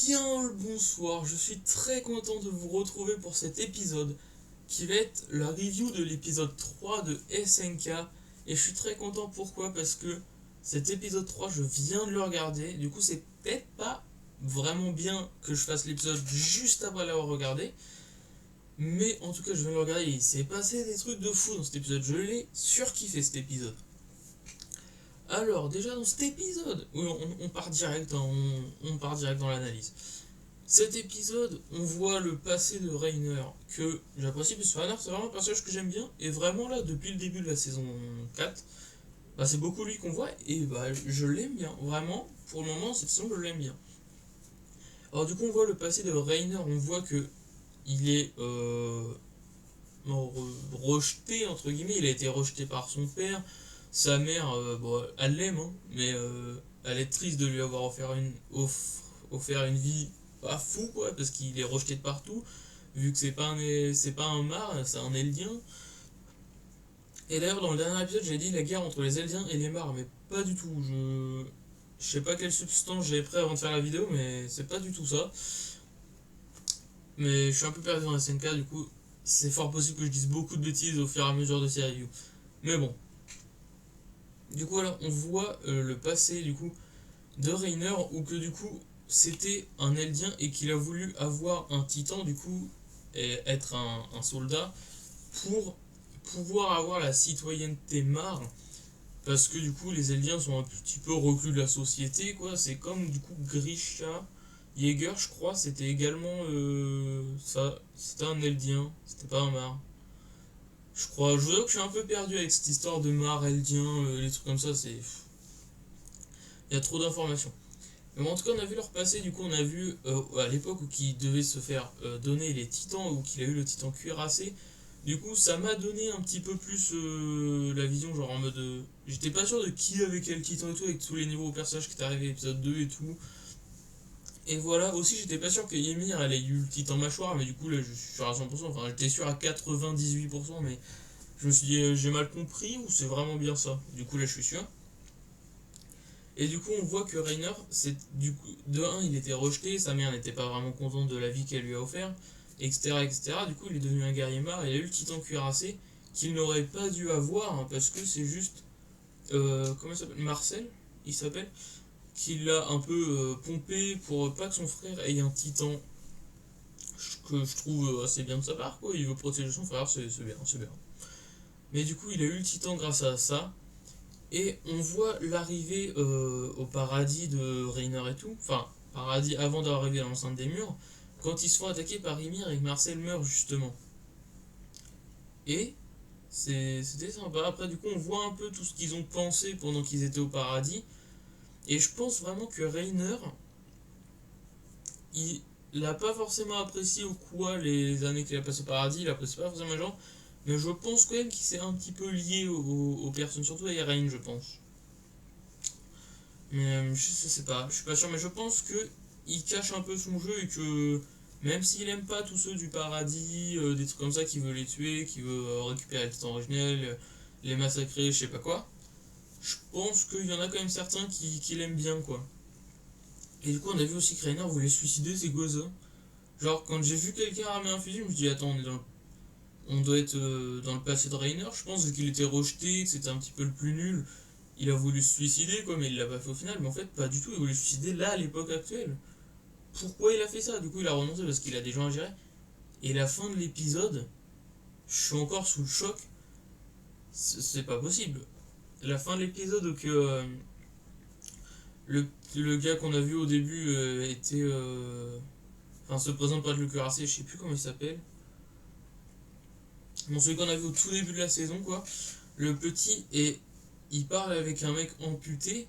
Bien le bonsoir, je suis très content de vous retrouver pour cet épisode qui va être la review de l'épisode 3 de SNK. Et je suis très content pourquoi? Parce que cet épisode 3 je viens de le regarder, du coup c'est peut-être pas vraiment bien que je fasse l'épisode juste après l'avoir regardé. Mais en tout cas je viens de le regarder et il s'est passé des trucs de fou dans cet épisode, je l'ai surkiffé cet épisode. Alors déjà dans cet épisode, oui, on part direct, hein, on part direct dans l'analyse. Cet épisode, on voit le passé de Reiner, que j'apprécie parce que Reiner c'est vraiment un personnage que j'aime bien, et vraiment là, depuis le début de la saison 4, bah, c'est beaucoup lui qu'on voit, et bah, je l'aime bien, vraiment, pour le moment, cette saison, je l'aime bien. Alors du coup, on voit le passé de Reiner, on voit que il est rejeté, entre guillemets, il a été rejeté par son père, sa mère, bon, elle l'aime, hein, mais elle est triste de lui avoir offert une vie pas fou, quoi, parce qu'il est rejeté de partout, vu que c'est pas un Mar, c'est un Eldien. Et d'ailleurs, dans le dernier épisode, j'ai dit la guerre entre les Eldiens et les Mars, mais pas du tout. Je sais pas quelle substance j'avais pris avant de faire la vidéo, mais c'est pas du tout ça. Mais je suis un peu perdu dans la SNK, du coup, c'est fort possible que je dise beaucoup de bêtises au fur et à mesure de ces reviews. Mais bon. Du coup, voilà, on voit le passé, du coup, de Reiner, où que du coup, c'était un Eldien et qu'il a voulu avoir un titan, du coup, et être un soldat, pour pouvoir avoir la citoyenneté Mar, parce que du coup, les Eldiens sont un petit peu reclus de la société, quoi. C'est comme, du coup, Grisha Jäger, je crois, c'était également ça. C'était un Eldien, c'était pas un Mar. Je crois, je vous avoue que je suis un peu perdu avec cette histoire de Mar, Eldien, les trucs comme ça, c'est. Il y a trop d'informations. Mais bon, en tout cas, on a vu leur passé, du coup, on a vu à l'époque où il devait se faire donner les titans, ou qu'il a eu le titan cuirassé. Du coup, ça m'a donné un petit peu plus la vision, genre en mode. J'étais pas sûr de qui avait quel titan et tout, avec tous les niveaux au personnage qui est arrivé, épisode 2 et tout. Et voilà, aussi, j'étais pas sûr que Ymir elle ait eu le titan mâchoire, mais du coup, là, je suis sûr à 100%, enfin, j'étais sûr à 98%, mais je me suis dit, j'ai mal compris, ou c'est vraiment bien ça? Du coup, là, je suis sûr. Et du coup, on voit que Reiner, c'est du coup, de un, il était rejeté, sa mère n'était pas vraiment contente de la vie qu'elle lui a offert, etc., etc. Du coup, il est devenu un guerrier Mar, il a eu le titan cuirassé qu'il n'aurait pas dû avoir, hein, parce que c'est juste, comment il s'appelle, Marcel, il s'appelle, qui l'a un peu pompé pour pas que son frère ait un titan, que je trouve assez bien de sa part, quoi. Il veut protéger son frère, c'est bien, c'est bien. Mais du coup, il a eu le titan grâce à ça. Et on voit l'arrivée au paradis de Reiner et tout. Enfin, paradis avant d'arriver à l'enceinte des murs. Quand ils se font attaquer par Ymir et que Marcel meurt justement. Et c'était sympa. Après, du coup, on voit un peu tout ce qu'ils ont pensé pendant qu'ils étaient au paradis. Et je pense vraiment que Reiner, il l'a pas forcément apprécié ou quoi les années qu'il a passé au paradis. Il apprécie pas forcément les gens. Mais je pense quand même qu'il s'est un petit peu lié aux personnes, surtout à Iraine, je pense. Mais je sais pas, je suis pas sûr, mais je pense que il cache un peu son jeu et que même s'il aime pas tous ceux du paradis, des trucs comme ça, qui veut les tuer, qui veut récupérer les titans originels, les massacrer, je sais pas quoi, je pense qu'il y en a quand même certains qui l'aiment bien, quoi. Et du coup, on a vu aussi que Rainer voulait se suicider, c'est quoi ça? Genre, quand j'ai vu quelqu'un ramener un fusil, je me suis dit, attends, on doit être dans le passé de Rainer, je pense, vu qu'il était rejeté, que c'était un petit peu le plus nul. Il a voulu se suicider, quoi, mais il l'a pas fait au final. Mais en fait, pas du tout, il voulait se suicider là, à l'époque actuelle. Pourquoi il a fait ça? Du coup, il a renoncé parce qu'il a des gens à gérer. Et la fin de l'épisode, je suis encore sous le choc. C'est pas possible. La fin de l'épisode où que le gars qu'on a vu au début était. Enfin, se présente pas de le cuirassé, je sais plus comment il s'appelle. Bon, celui qu'on a vu au tout début de la saison, quoi. Le petit, et il parle avec un mec amputé.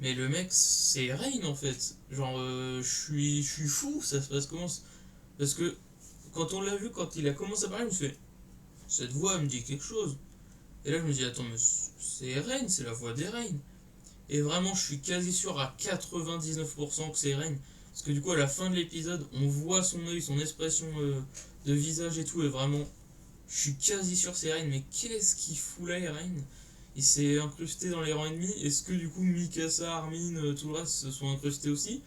Mais le mec, c'est Rain en fait. Genre, je suis fou, ça se passe comment? Parce que quand on l'a vu, quand il a commencé à parler, je me suis fait, cette voix me dit quelque chose. Et là, je me dis, attends, mais c'est Rain, c'est la voix des Rain. Et vraiment, je suis quasi sûr à 99% que c'est Rain. Parce que du coup, à la fin de l'épisode, on voit son œil, son expression de visage et tout, et vraiment, je suis quasi sûr que c'est Rain. Mais qu'est-ce qu'il fout là, Rain? Il s'est incrusté dans les rangs ennemis. Est-ce que du coup Mikasa, Armin, tout le reste se sont incrustés aussi?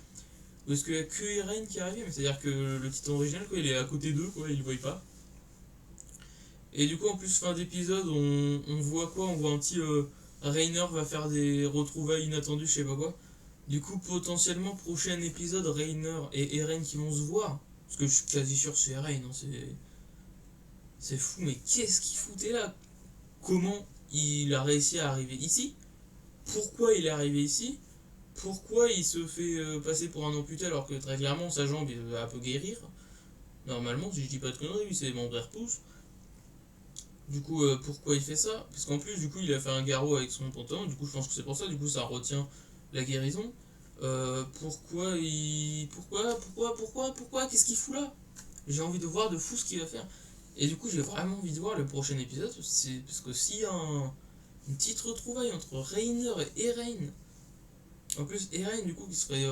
Ou est-ce qu'il y a que Eren qui est arrivé? Mais c'est-à-dire que le titan original, quoi, il est à côté d'eux, quoi, il le voit pas. Et du coup, en plus, fin d'épisode, on voit quoi? On voit un petit Reiner va faire des retrouvailles inattendues, je sais pas quoi. Du coup, potentiellement, prochain épisode, Reiner et Eren qui vont se voir. Parce que je suis quasi sûr que c'est Eren, hein, c'est fou, mais qu'est-ce qu'il foutait là? Comment il a réussi à arriver ici? Pourquoi il est arrivé ici? Pourquoi il se fait passer pour un amputé alors que très clairement sa jambe elle peut guérir? Normalement, si je dis pas de conneries, lui ses membres repoussent. Du coup, pourquoi il fait ça? Parce qu'en plus, du coup, il a fait un garrot avec son pantalon. Du coup, je pense que c'est pour ça. Du coup, ça retient la guérison. Pourquoi il. Pourquoi qu'est-ce qu'il fout là? J'ai envie de voir de fou ce qu'il va faire. Et du coup, j'ai vraiment envie de voir le prochain épisode. C'est parce que s'il y a une petite retrouvaille entre Reiner et Eren. En plus, Eren, du coup, qui serait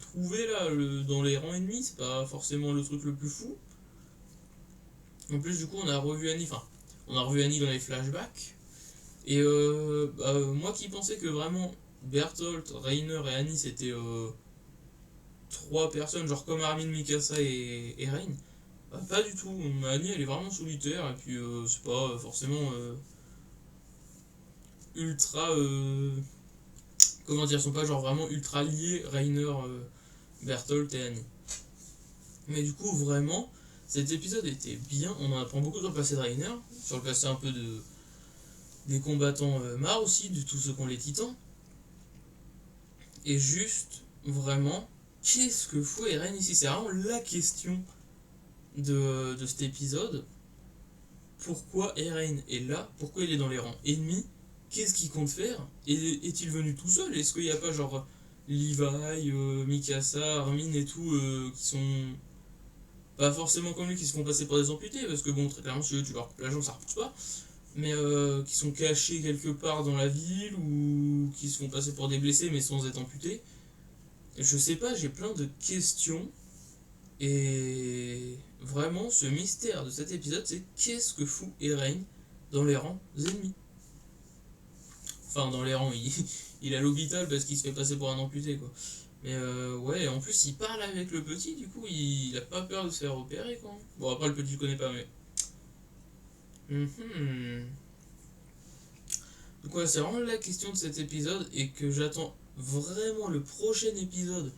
trouvé là dans les rangs ennemis, c'est pas forcément le truc le plus fou. En plus, du coup, on a revu Annie. Enfin, on a revu Annie dans les flashbacks. Et moi qui pensais que vraiment Bertolt, Reiner et Annie c'était trois personnes, genre comme Armin, Mikasa et Rein, bah, pas du tout. Annie elle est vraiment solitaire et puis c'est pas forcément ultra. Comment dire, sont pas genre vraiment ultra liés Reiner, Bertolt et Annie. Mais du coup, vraiment, cet épisode était bien. On en apprend beaucoup sur le passé de Reiner, sur le passé un peu des combattants marres aussi, de tous ceux qui ont les titans. Et juste, vraiment, qu'est-ce que fout Eren ici? C'est vraiment la question de cet épisode. Pourquoi Eren est là? Pourquoi il est dans les rangs ennemis? Qu'est-ce qu'il compte faire? Est-il venu tout seul? Est-ce qu'il n'y a pas genre Levi, Mikasa, Armin et tout qui sont pas forcément comme lui, qui se font passer pour des amputés? Parce que bon, très clairement, si tu leur coupes la jambe, ça repousse pas. Mais qui sont cachés quelque part dans la ville ou qui se font passer pour des blessés mais sans être amputés. Je sais pas, j'ai plein de questions. Et vraiment, ce mystère de cet épisode, c'est qu'est-ce que fout Eren dans les rangs ennemis? Enfin, dans les rangs, il est à l'hôpital parce qu'il se fait passer pour un amputé, quoi. Mais ouais, en plus, il parle avec le petit, du coup, il a pas peur de se faire opérer, quoi. Bon, après, le petit, je connais pas, mais. Donc, ouais, c'est vraiment la question de cet épisode et que j'attends vraiment le prochain épisode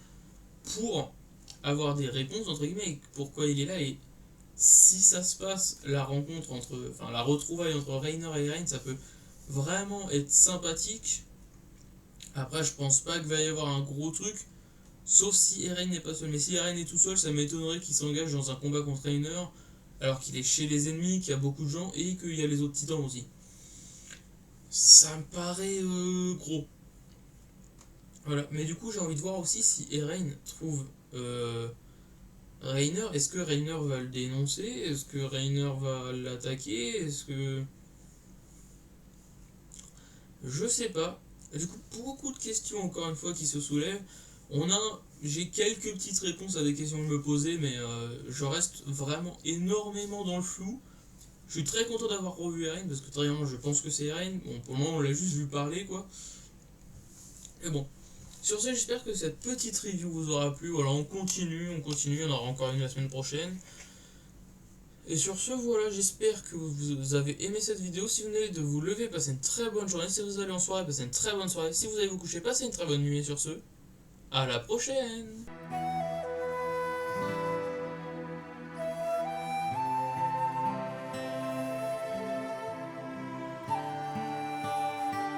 pour avoir des réponses entre guillemets pourquoi il est là et si ça se passe la rencontre entre enfin la retrouvaille entre Reiner et Eren ça peut vraiment être sympathique. Après je pense pas qu'il va y avoir un gros truc sauf si Eren n'est pas seul, mais si Eren est tout seul ça m'étonnerait qu'il s'engage dans un combat contre Reiner alors qu'il est chez les ennemis, qu'il y a beaucoup de gens et qu'il y a les autres titans aussi. Ça me paraît gros. Voilà, mais du coup j'ai envie de voir aussi si Eren trouve Reiner, est-ce que Reiner va le dénoncer? Est-ce que Reiner va l'attaquer? Est-ce que... Je sais pas. Du coup, beaucoup de questions encore une fois qui se soulèvent. J'ai quelques petites réponses à des questions que je me posais, mais je reste vraiment énormément dans le flou. Je suis très content d'avoir revu Eren, parce que très bien, je pense que c'est Eren. Bon, pour le moment, on l'a juste vu parler, quoi. Mais bon, sur ce, j'espère que cette petite review vous aura plu. Voilà, on continue, on aura encore une la semaine prochaine. Et sur ce, voilà, j'espère que vous avez aimé cette vidéo. Si vous venez de vous lever, passez une très bonne journée. Si vous allez en soirée, passez une très bonne soirée. Si vous allez vous coucher, passez une très bonne nuit. Et sur ce, à la prochaine!